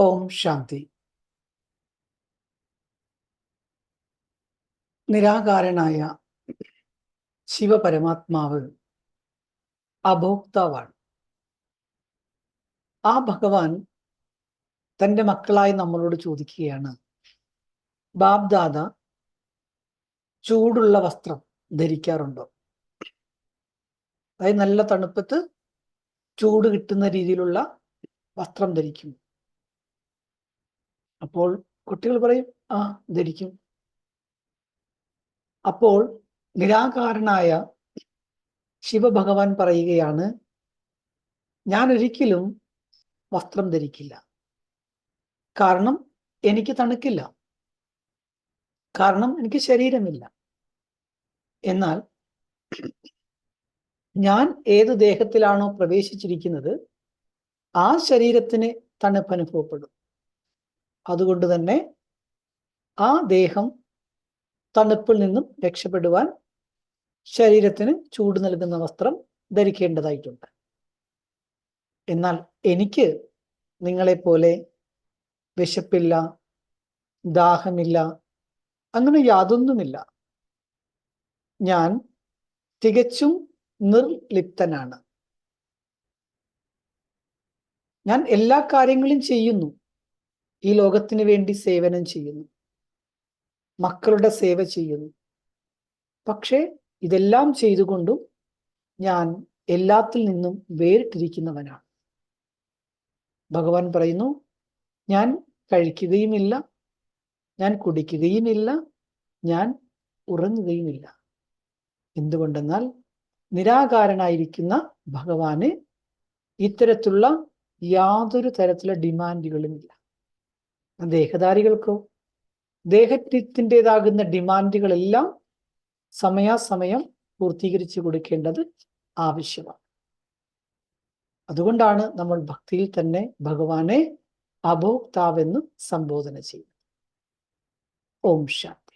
ഓം ശാന്തി. നിരാകാരനായ ശിവപരമാത്മാവ് അഭോക്താവാണ്. ആ ഭഗവാൻ തൻ്റെ മക്കളായി നമ്മളോട് ചോദിക്കുകയാണ്, ബാബ്ദാദ ചൂടുള്ള വസ്ത്രം ധരിക്കാറുണ്ടോ? അതായത് നല്ല തണുപ്പത്ത് ചൂട് കിട്ടുന്ന രീതിയിലുള്ള വസ്ത്രം ധരിക്കും. അപ്പോൾ കുട്ടികൾ പറയും, ആ ധരിക്കും. അപ്പോൾ നിരാകാരനായ ശിവഭഗവാൻ പറയുകയാണ്, ഞാൻ ഒരിക്കലും വസ്ത്രം ധരിക്കില്ല. കാരണം എനിക്ക് തണുക്കില്ല, കാരണം എനിക്ക് ശരീരമില്ല. എന്നാൽ ഞാൻ ഏത് ദേഹത്തിലാണോ പ്രവേശിച്ചിരിക്കുന്നത് ആ ശരീരത്തിന് തണുപ്പ് അനുഭവപ്പെടും. അതുകൊണ്ട് തന്നെ ആ ദേഹം തണുപ്പിൽ നിന്നും രക്ഷപ്പെടുവാൻ ശരീരത്തിന് ചൂട് നൽകുന്ന വസ്ത്രം ധരിക്കേണ്ടതായിട്ടുണ്ട്. എന്നാൽ എനിക്ക് നിങ്ങളെപ്പോലെ വിശപ്പില്ല, ദാഹമില്ല, അങ്ങനെ യാതൊന്നുമില്ല. ഞാൻ തികച്ചും നിർലിപ്തനാണ്. ഞാൻ എല്ലാ കാര്യങ്ങളും ചെയ്യുന്നു. ഈ ലോകത്തിന് വേണ്ടി സേവനം ചെയ്യുന്നു, മക്കളുടെ സേവ ചെയ്യുന്നു. പക്ഷേ ഇതെല്ലാം ചെയ്തുകൊണ്ടും ഞാൻ എല്ലാത്തിൽ നിന്നും വേറിട്ടിരിക്കുന്നവനാണ്. ഭഗവാൻ പറയുന്നു, ഞാൻ കഴിക്കുകയുമില്ല, ഞാൻ കുടിക്കുകയുമില്ല, ഞാൻ ഉറങ്ങുകയുമില്ല. എന്തുകൊണ്ടെന്നാൽ നിരാകാരനായിരിക്കുന്ന ഭഗവാന് ഇത്തരത്തിലുള്ള യാതൊരു തരത്തിലുള്ള ഡിമാൻഡുകളുമില്ല. ദേഹധാരികൾക്കോ ദേഹത്തിൻ്റെതാകുന്ന ഡിമാൻഡുകളെല്ലാം സമയാസമയം പൂർത്തീകരിച്ചു കൊടുക്കേണ്ടത് ആവശ്യമാണ്. അതുകൊണ്ടാണ് നമ്മൾ ഭക്തിയിൽ തന്നെ ഭഗവാനെ അഭോക്താവെന്ന് സംബോധന ചെയ്യുന്നത്. ഓം ശാന്തി.